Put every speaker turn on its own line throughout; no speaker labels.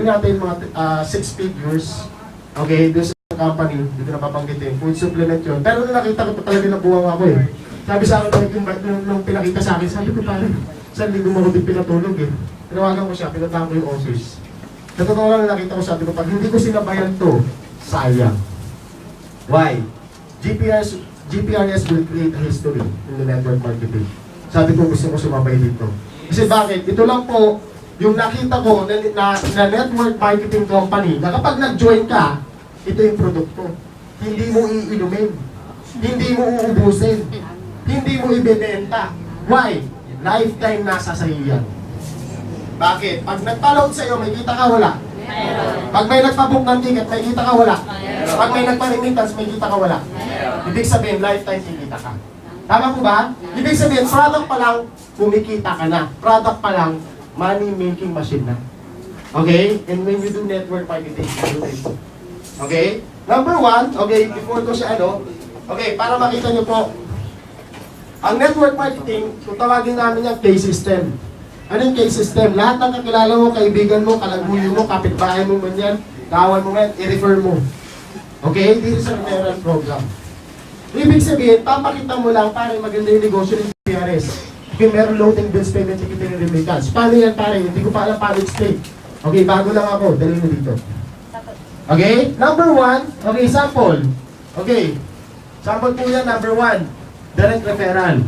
natin mga 6 figures. Okay, doon sa company, hindi ko napapanggitin. Food supplement yun. Pero nung nakita ko talaga na buwang ako eh. Sabi sa akin, nung pinakita sa akin, sabi ko parang, saan hindi mo din pinatulog eh. Tinawagan ko siya, pinatahan ko yung office. Sa totoo lang nakita ko, sabi ko, pag hindi ko sinabayan to, sayang. Why? GPRS will create a history in the network marketing. Sabi ko, gusto ko sumabay dito. Kasi bakit? Ito lang po, yung nakita ko na network marketing company, na kapag nag-join ka, ito yung produkto. Hindi mo iinumin. Hindi mo uubusin. Hindi mo ibebenta. Why? Lifetime nasa sa'yo yan. Bakit? Pag nagpa-load sa'yo, may kita ka, wala? Pag may nagpa-book ng ticket, may kita ka, wala? Pag may nagpa-remittance, may kita ka, wala? Ibig sabihin, lifetime kikita ka. Tama po ba? Ibig sabihin, product pa lang, kumikita ka na. Product pa lang, money-making machine na. Okay? And when you do network marketing, you do it. Okay? Number 1, okay, before ko siya okay, para makita nyo po, ang network marketing, kung tawagin namin yung K-system. Ano yung K-system? Lahat ng kakilala mo, kaibigan mo, kalagulyo mo, kapitbahay mo, ganyan, kawan mo ngayon, i-refer mo. Okay? Dito sa referral program. Ibig sabihin, papakita mo lang para maganda yung negosyo ng PRS. Okay, meron loading bills payment, ticketing and remittance. Paano yan pare? Hindi ko pa alam paano explain. Okay, bago lang ako, dali mo dito. Okay? Number 1, okay, sample. Okay, sample po yan, number 1, direct referral.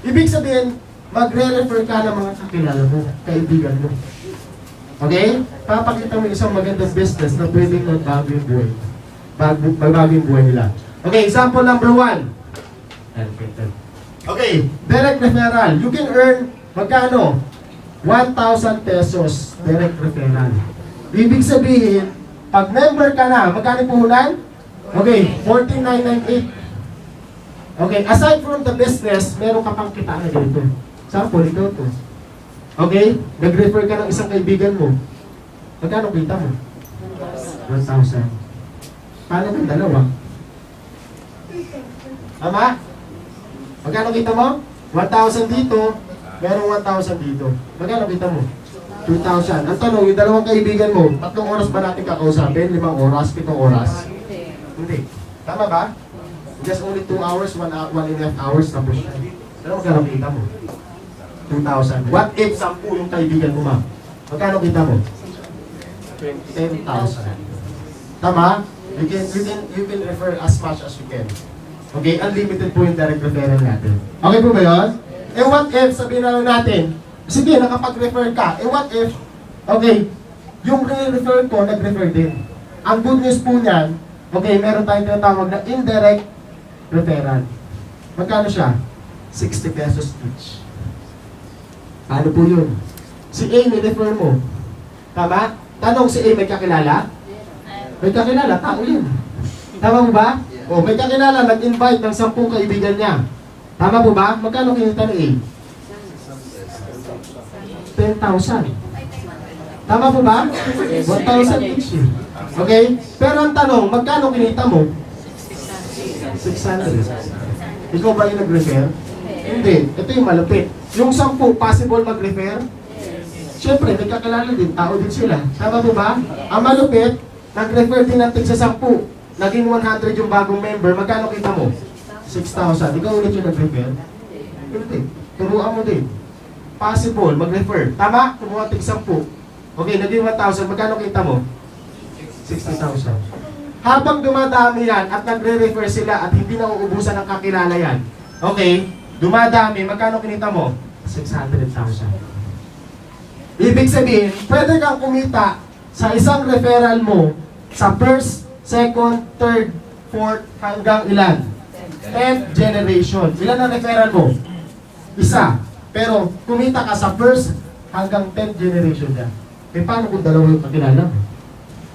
Ibig sabihin, magre-refer ka ng mga kakilala mo, kaibigan mo. Okay? Papakita mo isang magandang business na pwedeng magbago yung buhay. Magbago yung buhay nila. Okay, example number 1. Okay, direct referral. You can earn, magkano? 1,000 pesos direct referral. Ibig sabihin, pag member ka na, magkano puhunan? Okay, 14,998. Okay, aside from the business, meron ka pang kita na dito. Sample, ito to. Okay, nag-refer ka ng isang kaibigan mo. Magkano kita mo? 1,000. Paano kung dalawa? Tama? Magkano kita mo? 1,000 dito, merong 1,000 dito. Magkano kita mo? 2,000. Ang tanong, yung dalawang kaibigan mo, 3 oras ba natin kakausapin? 5 oras? 7 oras? Hindi. Tama ba? Just only 2 hours, 1.5 hours, tapos siya. Ano magkano kita mo? 2,000. What if 10 yung kaibigan mo, ma'am? Magkano kita mo? 10,000. Tama? You can refer as much as you can. Okay? Unlimited po yung direct referral natin. Okay po ba yun? Eh what if, sabihin na natin, sige, nakapag-refer ka. Eh what if, okay, yung re-refer ko, nag-refer din. Ang good news po niyan, okay, meron tayong tinatawag na indirect referral. Magkano siya? 60 pesos each. Paano po yun? Si A, ni-refer mo. Tama? Tanong si A, may kakilala? May kakilala, tao yun. Tama mo ba? O, may kakilala, nag-invite ng 10 kaibigan niya. Tama po ba? Magkano kinita ni A? 10,000. Tama po ba? 1,000 each. Okay? Pero ang tanong, magkano kinita mo? 600. Ikaw ba yung nag-refer? Hindi. Ito yung malupit. Yung 10, possible mag-refer? Siyempre, may kakilala din. Tao din sila. Tama po ba? Ang malupit, nag-refer din natin sa 10. Naging 100 yung bagong member. Magkano kita mo? 6,000. Ikaw ulit yung nag-refer? Hindi. Turuan mo din. Possible, mag-refer. Tama? Kumuha tig 10. Okay, naging 1,000. Magkano kita mo? 60,000. Habang dumadami yan at nagre-refer sila at hindi na uubusan ng kakilala yan. Okay, dumadami. Magkano kinita mo? 600,000. Ibig sabihin, pwede kang kumita sa isang referral mo sa first, second, third, fourth, hanggang ilan? 10th generation. Ilan ang referral mo? Isa. Pero kumita ka sa first hanggang 10th generation niya. Eh paano kung dalawa yung kakilala mo?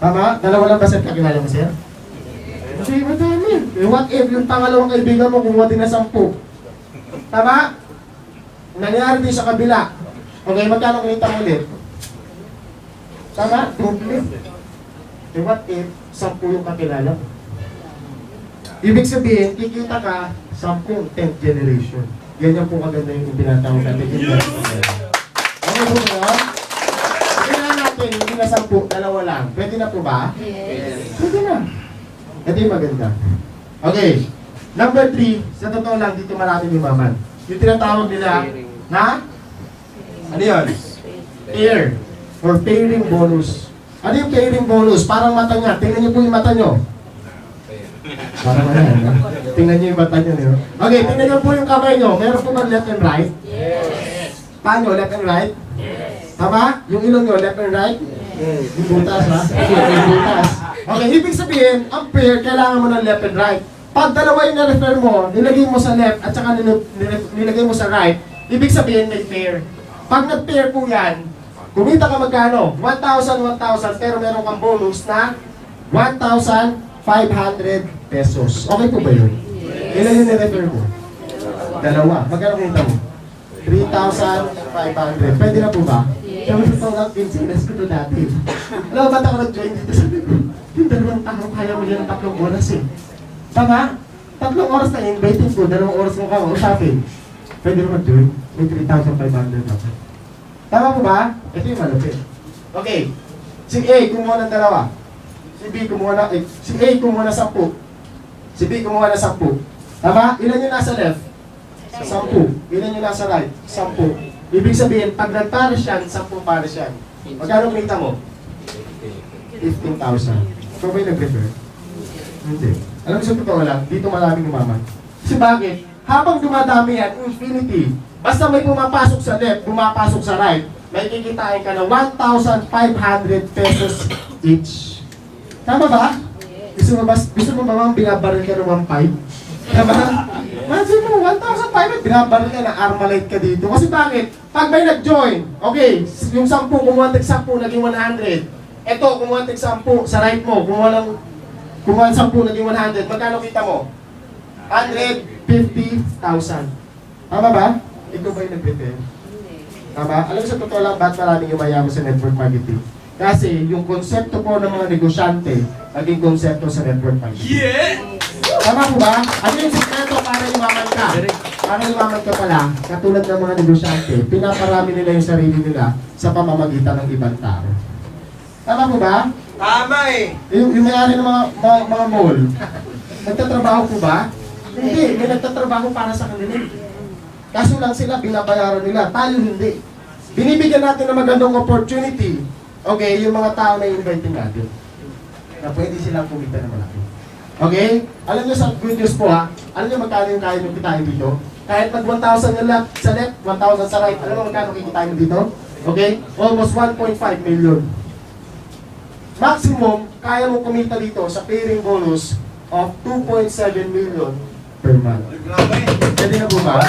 Tama? Dalawa lang ba sir kakilala mo sir? Kasi madami. Eh what if yung pangalawang kaibigan mo kumuha din na 10? Tama? Nangyari din sa kabila. Okay, magkano kumita mo ulit? Tama? Triple. Eh what if 10 yung kakilala mo? Ibig sabihin, kikita ka 10th generation. Ganyan po kaganda yung tinatawag natin. Okay po ba? Kailangan natin, hindi na 10, dalawa lang. Pwede na po ba?
Yes.
Pwede na. Ito yung maganda. Okay. Number 3, sa totoo lang, dito maraming umaman. Yung tinatawag nila na? Ano yun? Pair. Or pairing bonus. Ano yung pairing bonus? Parang mata niya. Tingnan niyo po yung mata niyo. Parang ano yan. Tingnan niyo yung mata niyo. No? Okay, tingnan niyo po yung kamay niyo. Meron po ba left and right?
Yes.
Paano? Left and right?
Yes.
Tama? Yung ilong niyo, left and right? Yung butas, ha? Yung butas. Okay, ibig sabihin, ang pair, kailangan mo ng left and right. Pag dalawa yung na-refer mo, nilagay mo sa left at saka nilagay mo sa right, ibig sabihin may pair. Pag nag-pair po yan, kumita ka magkano? 1,000, 1,000, pero meron kang bonus na 1,500 pesos. Okay po ba yun? Ilan yung nirefer mo? Dalawa. Magkano kumita mo? 3,500. Pwede na po ba? Sabi ko nga, Vincennes ko to dati. Alam mo, ba't ako nag-join dito? Sabi ko, yung dalawang tao, kaya mo yan 3 oras eh. Tama? 3 oras na inviting ko, 2 oras mo ka usapin. Pwede naman doon, may 3,500 ako. Tama po ba? Ito yung malapit. Okay. Si A, kumuha ng 2. Si B, kumuha ng, si A, kumuha ng 10. Si B, kumuha ng 10. Tama? Ilan yung nasa left? 10. Ilan yung nasa right? 10. Ibig sabihin, pag nag-pares yan, 10 pares yan. Magkano kumita mo? 15,000. Ikaw ba yung nag-refer? Hindi. Alam mo sa totoo lang, dito maraming umaman. Kasi bakit? Habang dumadami yan, infinity. Basta may pumapasok sa left, pumapasok sa right, may kikitain ka na 1,500 pesos each. Tama ba? Gusto mo ba bang binabaril ka ng 1,500? Tama? Imagine mo, 1,500, binabaril ka na Armalite ka dito. Kasi bakit? Pag may nag-join, okay, yung 10, kumuha ng 10, naging 100. Ito, kumuha ng 10, sa right mo, kumuha ng 10, naging 100. Magkano kita mo? 150,000. Tama ba? Ito ba yung nag-prepare? Tama? Alam mo sa totoo lang, ba't maraming yumayaman sa network marketing? Kasi yung konsepto po ng mga negosyante, naging konsepto sa network marketing.
Yeah!
Tama po ba? Ano yung sekreto para yumaman ka? Para yumaman ka pala, katulad ng mga negosyante, pinaparami nila yung sarili nila sa pamamagitan ng ibang tao. Tama po ba?
Tama eh!
Yung may-ari ng mga mall, nagtatrabaho po ba? Hindi, may nagtatrabaho para sa kanila. Kaso lang sila, binabayaran nila. Tayo hindi. Binibigyan natin ng magandang opportunity. Okay, yung mga tao na inviting natin. Na pwede silang kumita ng malaki. Okay? Alam nyo sa good news po ha, alam nyo magkano yung kaya nyo kitain dito? Kahit mag 1,000 yung left, sa left, 1,000 sa right, alam mo magkano kikitain mo dito? Okay? Almost 1.5 million. Maximum, kaya mo kumita dito sa pairing bonus of 2.7 million per month. Pwede na po ba?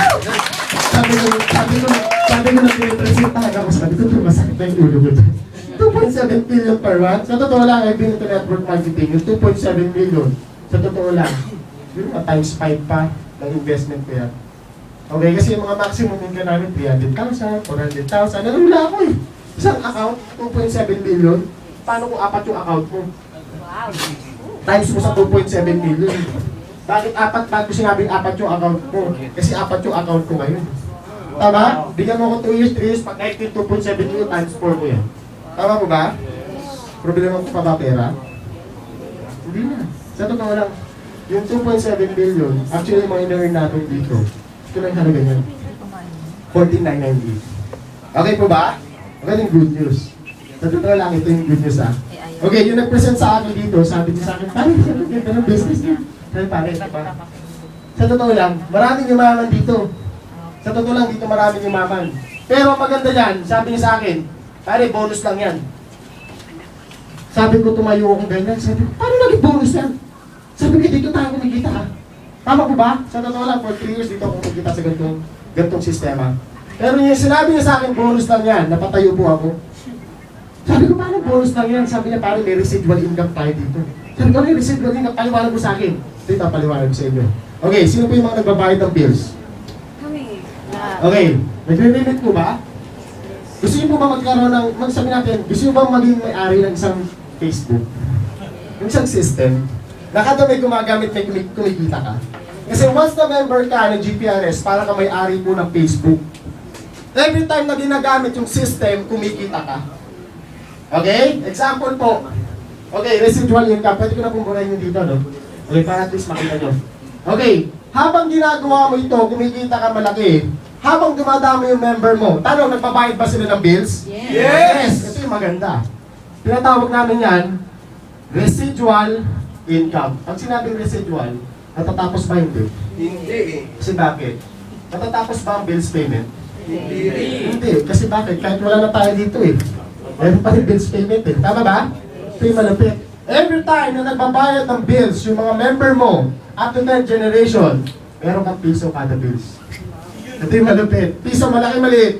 Sabi ko na pinipresenta ako, sabi ko, masakit na yung ulo ko dyan. 2.7 million per month. Sa totoo lang, I've been into network marketing, yung 2.7 million. Sa totoo lang, yun mga times 5 pa ng investment ko yan. Okay, kasi yung mga maximum income namin, 300,000, 400,000, nalula ako eh. Isang account, 2.7 million. Paano kung 4 yung account mo?
Wow!
Times mo sa 2.7 million. Bakit 4? Bakit ko sinabing 4 yung account mo? Kasi 4 yung account ko ngayon. Tama? Bigyan mo ko 2 years, 3 years, pag 2.7 million times 4 mo yan. Tama po ba? Problema ko pa ba pera? Hindi na. Sa totoo lang, yung 2.7 billion, actually yung mga in-earn natin dito, ito lang halaga niyan. 14,998. Okay po ba? Okay yung good news. Sa totoo lang, ito yung good news ha. Okay, yung nag-present sa akin dito, sabi niya sa akin, pare, ganda ng business niya. Sabi pare, diba? Sa totoo lang, maraming yumaman dito. Sa totoo lang, dito maraming yumaman. Pero maganda yan, sabi niya sa akin, pare, bonus lang yan. Sabi ko, tumayo akong ganyan. Sabi ko, paano naging bonus yan? Sabi ko, dito tayo kumikita ha. Tama po ba? Sa totoo lang, for 3 years dito ako kumikita sa ganitong sistema. Pero yung sinabi niya sa akin, bonus lang yan, napatayo po ako. Sabi ko, paano bonus lang yan? Sabi niya, parang may residual income tayo dito. Sabi ko, ano yung residual income? Paliwanag mo sa akin. Dito, paliwanag ko sa inyo. Okay, sino po yung mga nagbabayad ng bills?
Kami.
Okay, nagre-remit po ba? Gusto niyo po ba magkaroon ng, magsabi natin, gusto niyo ba maging may-ari ng isang Facebook? Yung isang system, na kada may gumagamit, may kumikita ka. Kasi once na member ka ng GPRS, para ka may-ari po ng Facebook. Every time na ginagamit yung system, kumikita ka. Okay? Example po. Okay, residual income. Pwede ko na pong burahin yung dito, no? Okay, para at least makita nyo. Okay, habang ginagawa mo ito, kumikita ka malaki, habang dumadami yung member mo, tanong, nagbabayad ba sila ng bills? Yes! Ito yung maganda. Tinatawag namin yan, residual income. Pag sinabing residual, natatapos ba hindi?
Hindi eh.
Kasi bakit? Natatapos ba ang bills payment?
Hindi eh.
Hindi. Kasi bakit? Kahit wala na tayo dito eh. Meron pa rin bills payment eh. Tama ba? Ito yung malapit. Every time na nagbabayad ng bills, yung mga member mo, up to 10th generation, meron kang piso kada bills. Ito yung malapit. Piso malaki maliit.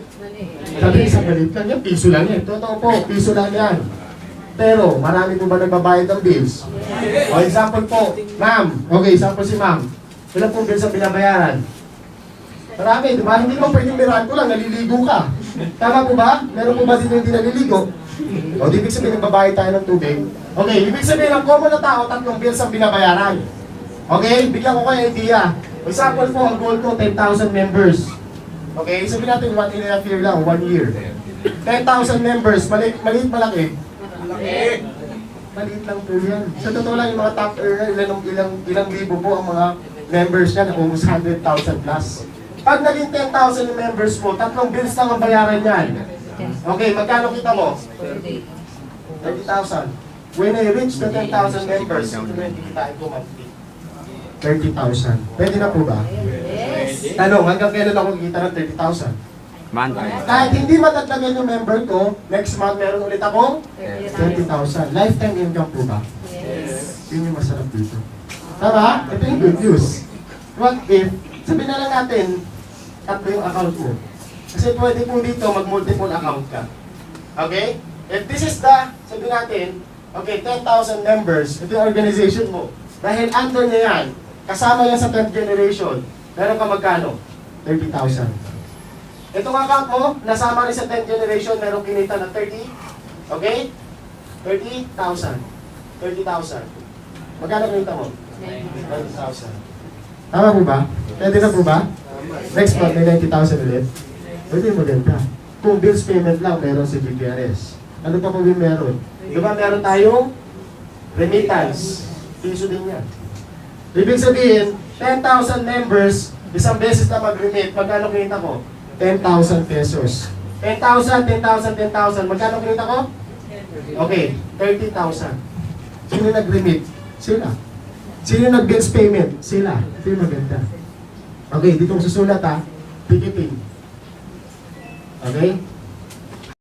Sabi isang maliit lang yan, piso lang yan. Totoo po, piso lang yan. Pero, marami po ba nagbabayad ng bills? O example po, ma'am. Okay, example si ma'am. Ilan pong bills ang binabayaran? Marami, di ba? Hindi mo pwedeng birahan ko lang, naliligo ka. Tama po ba? Meron po ba dito hindi naliligo? O, di ibig sabihin nagbabayad tayo ng tubig. Okay, ibig sabihin ang common na tao, 3 bills ang binabayaran. Okay, bigyan ko kayo idea. Example po, ang goal ko, 10,000 members. Okay, sabihin natin 1.5 year lang, 1 year. 10,000 members, maliit, malaki. Maliit lang po yan. Sa totoo lang, yung mga top earner, ilang libo po ang mga members niyan, almost 100,000 plus. Pag naging 10,000 yung members mo, 3 bills lang ang bayaran niyan. Okay, magkano kita mo? 30,000. When I reach the 10,000 members, ito na yung kikitain ko monthly. 30,000. Pwede na po ba?
Yes.
Tanong, hanggang kailan ako kikita ng 30,000? Kahit hindi matagdagan yung member ko, next month meron ulit akong 20,000. Lifetime income po ba?
Yes.
Yun yung masarap dito. Tama? Ito yung good news. What if, sabihin na lang natin, 3 yung account mo. Kasi pwede po dito mag-multiple account ka. Okay? If this is the, sabihin natin, okay, 10,000 members, ito yung organization mo. Dahil under niya yan, kasama yan sa 10th generation, meron ka magkano? 30,000. Itong account mo, nasama rin sa 10th generation, meron kinita na 30. Okay? 30,000. 30,000. Magkano kinita mo? 90,000. Tama po ba? Pwede na po ba? Next month, may 90,000 ulit. Pwede maganda. Kung bills payment lang, meron si GPRS. Ano pa po yung meron? Di ba meron tayong remittance? Piso din yan. Ibig sabihin, 10,000 members, isang beses na mag-remit, magkano kinita ko? 10,000 pesos. 10,000, 10,000, 10,000. Magkano kinita ko? Okay, 30,000. Sino nag-remit? Sila. Sino nag-bills payment? Sila. Ito yung maganda. Okay, dito kong susulat ha. Ticketing. Okay?